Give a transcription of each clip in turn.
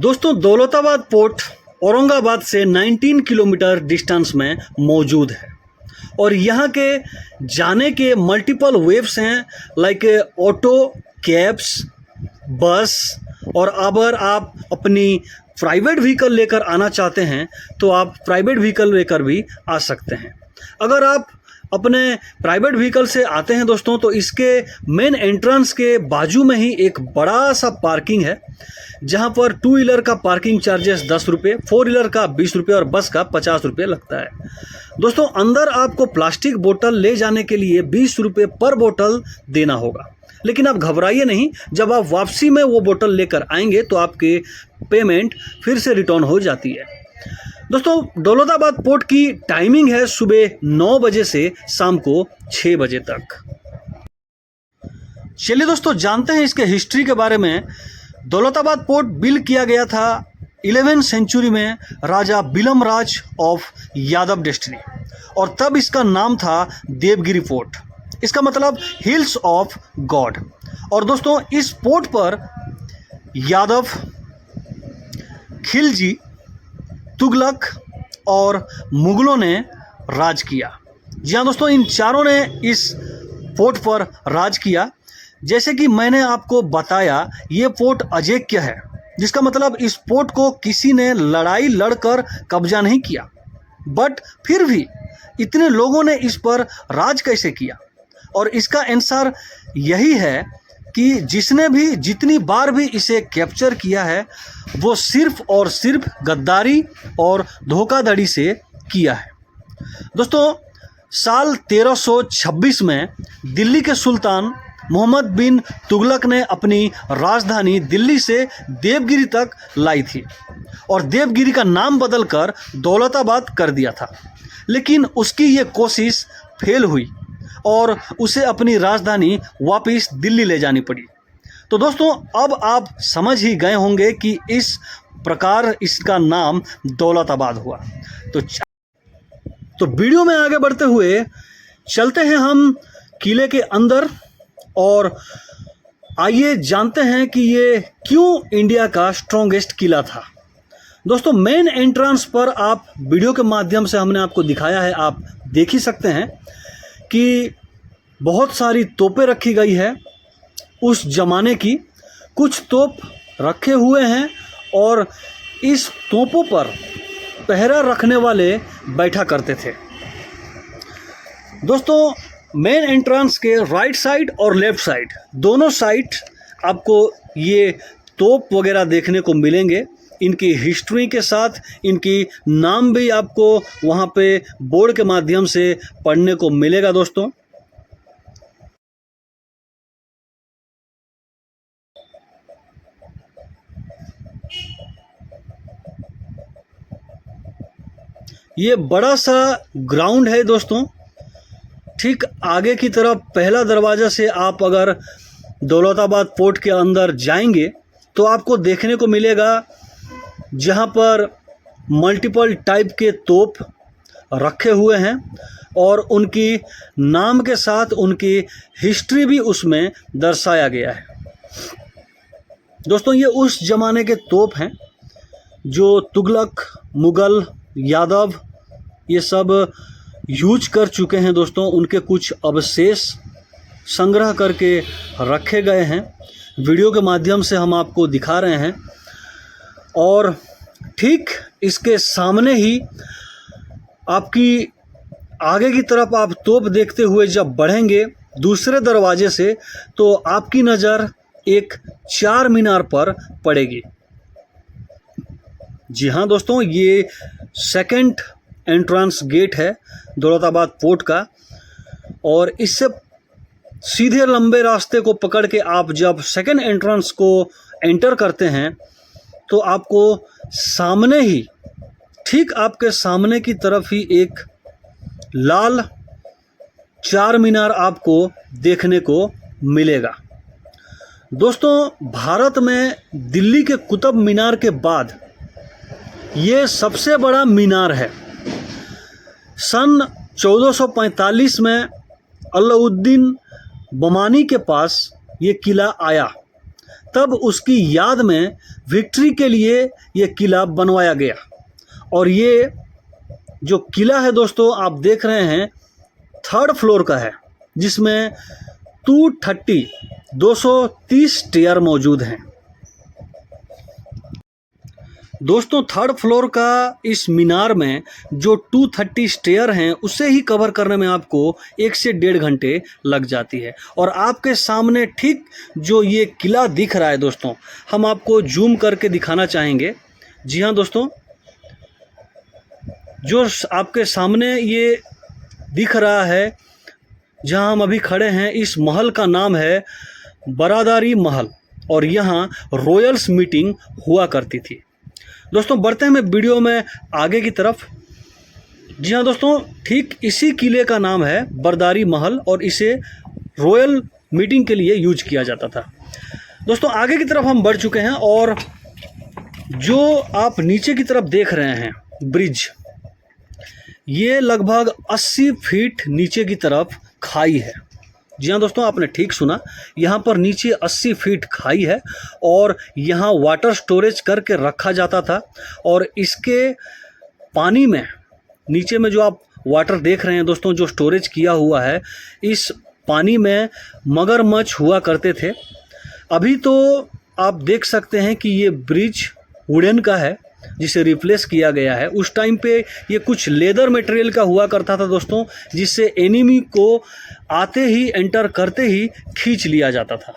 दोस्तों, दौलताबाद पोर्ट औरंगाबाद से 19 kilometre distance में मौजूद है और यहाँ के जाने के मल्टीपल वेव्स हैं, लाइक ऑटो, कैब्स, बस। और अगर आप अपनी प्राइवेट व्हीकल लेकर आना चाहते हैं तो आप प्राइवेट व्हीकल लेकर भी आ सकते हैं। अगर आप अपने प्राइवेट व्हीकल से आते हैं दोस्तों, तो इसके मेन एंट्रेंस के बाजू में ही एक बड़ा सा पार्किंग है, जहां पर 2 व्हीलर का पार्किंग चार्जेस 10 रुपये, 4 व्हीलर का 20 रुपये और बस का 50 रुपये लगता है। दोस्तों, अंदर आपको प्लास्टिक बोतल ले जाने के लिए 20 रुपये पर बोतल देना होगा, लेकिन आप घबराइए नहीं, जब आप वापसी में वो बोतल लेकर आएंगे तो आपके पेमेंट फिर से रिटर्न हो जाती है। दोस्तों, दौलताबाद पोर्ट की टाइमिंग है सुबह 9 बजे से शाम को 6 बजे तक। चलिए दोस्तों, जानते हैं इसके हिस्ट्री के बारे में। दौलताबाद पोर्ट बिल्ड किया गया था 11वीं सेंचुरी में राजा बिलमराज ऑफ यादव डिस्ट्री, और तब इसका नाम था देवगिरी फोर्ट। इसका मतलब हिल्स ऑफ गॉड। और दोस्तों, इस पोर्ट पर यादव, खिलजी, तुगलक और मुगलों ने राज किया। जी हाँ दोस्तों, इन चारों ने इस फोर्ट पर राज किया। जैसे कि मैंने आपको बताया, ये फोर्ट अजेक्य है, जिसका मतलब इस फोर्ट को किसी ने लड़ाई लड़कर कब्जा नहीं किया, बट फिर भी इतने लोगों ने इस पर राज कैसे किया। और इसका आंसर यही है कि जिसने भी जितनी बार भी इसे कैप्चर किया है, वो सिर्फ और सिर्फ गद्दारी और धोखाधड़ी से किया है। दोस्तों, साल 1326 में दिल्ली के सुल्तान मोहम्मद बिन तुगलक ने अपनी राजधानी दिल्ली से देवगिरी तक लाई थी और देवगिरी का नाम बदलकर दौलताबाद कर दिया था, लेकिन उसकी ये कोशिश फेल हुई और उसे अपनी राजधानी वापस दिल्ली ले जानी पड़ी। तो दोस्तों, अब आप समझ ही गए होंगे कि इस प्रकार इसका नाम दौलताबाद हुआ। तो वीडियो में आगे बढ़ते हुए चलते हैं हम किले के अंदर और आइए जानते हैं कि ये क्यों इंडिया का स्ट्रॉन्गेस्ट किला था। दोस्तों, मेन एंट्रेंस पर आप वीडियो के माध्यम से हमने आपको दिखाया है, आप देख ही सकते हैं कि बहुत सारी तोपें रखी गई है उस ज़माने की। कुछ तोप रखे हुए हैं और इस तोपों पर पहरा रखने वाले बैठा करते थे। दोस्तों, मेन एंट्रेंस के राइट साइड और लेफ़्ट साइड, दोनों साइड आपको ये तोप वगैरह देखने को मिलेंगे। इनकी हिस्ट्री के साथ इनकी नाम भी आपको वहाँ पे बोर्ड के माध्यम से पढ़ने को मिलेगा। दोस्तों, ये बड़ा सा ग्राउंड है। दोस्तों, ठीक आगे की तरफ पहला दरवाज़ा से आप अगर दौलताबाद पोर्ट के अंदर जाएंगे तो आपको देखने को मिलेगा जहाँ पर मल्टीपल टाइप के तोप रखे हुए हैं और उनकी नाम के साथ उनकी हिस्ट्री भी उसमें दर्शाया गया है। दोस्तों, ये उस ज़माने के तोप हैं जो तुगलक, मुग़ल, यादव ये सब यूज कर चुके हैं। दोस्तों, उनके कुछ अवशेष संग्रह करके रखे गए हैं, वीडियो के माध्यम से हम आपको दिखा रहे हैं। और ठीक इसके सामने ही आपकी आगे की तरफ आप तोप देखते हुए जब बढ़ेंगे दूसरे दरवाजे से, तो आपकी नज़र एक चार मीनार पर पड़ेगी। जी हाँ दोस्तों, ये सेकंड एंट्रेंस गेट है दौलताबाद पोर्ट का, और इससे सीधे लंबे रास्ते को पकड़ के आप जब सेकंड एंट्रेंस को एंटर करते हैं तो आपको सामने ही, ठीक आपके सामने की तरफ ही एक लाल चार मीनार आपको देखने को मिलेगा। दोस्तों, भारत में दिल्ली के कुतुब मीनार के बाद ये सबसे बड़ा मीनार है। सन 1445 में अलाउद्दीन बमानी के पास ये किला आया, तब उसकी याद में विक्ट्री के लिए ये किला बनवाया गया। और ये जो किला है दोस्तों आप देख रहे हैं 3rd फ्लोर का है, जिसमें 230 स्टेयर मौजूद हैं। दोस्तों 3rd फ्लोर का इस मीनार में जो 230 स्टेयर हैं उसे ही कवर करने में आपको 1 से 1.5 घंटे लग जाती है। और आपके सामने ठीक जो ये किला दिख रहा है दोस्तों, हम आपको जूम करके दिखाना चाहेंगे। जी हाँ दोस्तों, जो आपके सामने ये दिख रहा है जहाँ हम अभी खड़े हैं, इस महल का नाम है बरादारी महल और यहाँ रॉयल्स मीटिंग हुआ करती थी। दोस्तों बढ़ते हैं मैं वीडियो में आगे की तरफ। जी हाँ दोस्तों, ठीक इसी किले का नाम है बरादारी महल और इसे रॉयल मीटिंग के लिए यूज किया जाता था। दोस्तों आगे की तरफ हम बढ़ चुके हैं और जो आप नीचे की तरफ देख रहे हैं ब्रिज, ये लगभग 80 फीट नीचे की तरफ खाई है। जी हाँ दोस्तों, आपने ठीक सुना, यहाँ पर नीचे 80 फीट खाई है और यहाँ वाटर स्टोरेज करके रखा जाता था। और इसके पानी में नीचे में जो आप वाटर देख रहे हैं दोस्तों, जो स्टोरेज किया हुआ है, इस पानी में मगरमच्छ हुआ करते थे। अभी तो आप देख सकते हैं कि ये ब्रिज वुडन का है जिसे रिप्लेस किया गया है। उस टाइम पे ये कुछ लेदर मटेरियल का हुआ करता था दोस्तों, जिससे एनिमी को आते ही, एंटर करते ही खींच लिया जाता था।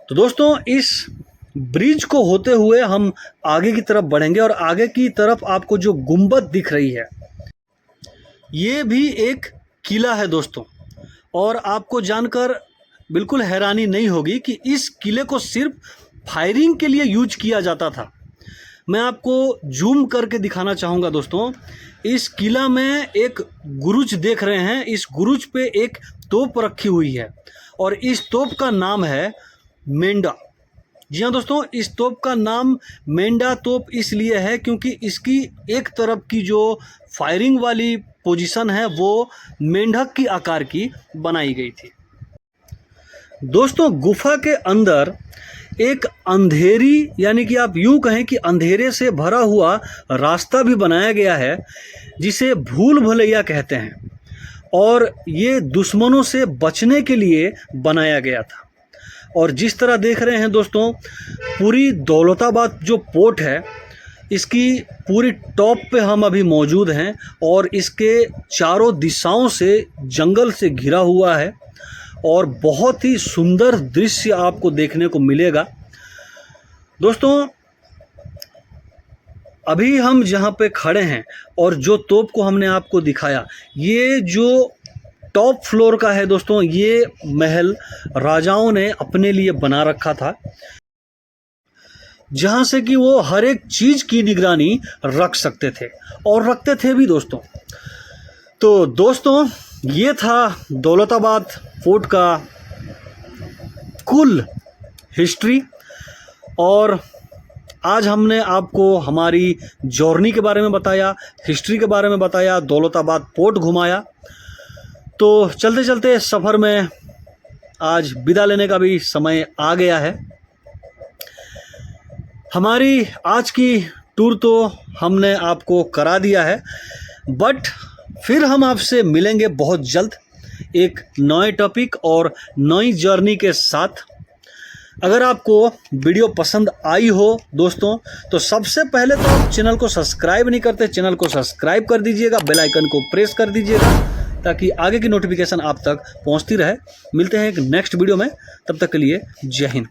तो दोस्तों इस ब्रिज को होते हुए हम आगे की तरफ बढ़ेंगे और आगे की तरफ आपको जो गुंबद दिख रही है ये भी एक किला है दोस्तों। और आपको जानकर बिल्कुल हैरानी नहीं होगी कि इस किले को सिर्फ फायरिंग के लिए यूज किया जाता था। मैं आपको जूम करके दिखाना चाहूँगा दोस्तों। इस किला में एक गुरुज देख रहे हैं, इस गुरुज पे एक तोप रखी हुई है और इस तोप का नाम है मेंढा। जी हाँ दोस्तों, इस तोप का नाम मेंढा तोप इसलिए है क्योंकि इसकी एक तरफ की जो फायरिंग वाली पोजीशन है वो मेंढक की आकार की बनाई गई थी। दोस्तों गुफा के अंदर एक अंधेरी, यानी कि आप यूं कहें कि अंधेरे से भरा हुआ रास्ता भी बनाया गया है, जिसे भूल भुलैया कहते हैं। और ये दुश्मनों से बचने के लिए बनाया गया था। और जिस तरह देख रहे हैं दोस्तों, पूरी दौलताबाद जो पोर्ट है, इसकी पूरी टॉप पे हम अभी मौजूद हैं और इसके चारों दिशाओं से जंगल से घिरा हुआ है और बहुत ही सुंदर दृश्य आपको देखने को मिलेगा। दोस्तों अभी हम जहाँ पे खड़े हैं और जो तोप को हमने आपको दिखाया, ये जो टॉप फ्लोर का है दोस्तों, ये महल राजाओं ने अपने लिए बना रखा था, जहाँ से कि वो हर एक चीज़ की निगरानी रख सकते थे और रखते थे भी दोस्तों। तो दोस्तों ये था दौलताबाद फोर्ट का कुल हिस्ट्री। और आज हमने आपको हमारी जर्नी के बारे में बताया, हिस्ट्री के बारे में बताया, दौलताबाद पोर्ट घुमाया। तो चलते चलते सफ़र में आज विदा लेने का भी समय आ गया है। हमारी आज की टूर तो हमने आपको करा दिया है, बट फिर हम आपसे मिलेंगे बहुत जल्द एक नए टॉपिक और नई जर्नी के साथ। अगर आपको वीडियो पसंद आई हो दोस्तों, तो सबसे पहले तो आप चैनल को सब्सक्राइब नहीं करते, चैनल को सब्सक्राइब कर दीजिएगा, बेल आइकन को प्रेस कर दीजिएगा ताकि आगे की नोटिफिकेशन आप तक पहुंचती रहे। मिलते हैं एक नेक्स्ट वीडियो में, तब तक के लिए जय हिंद।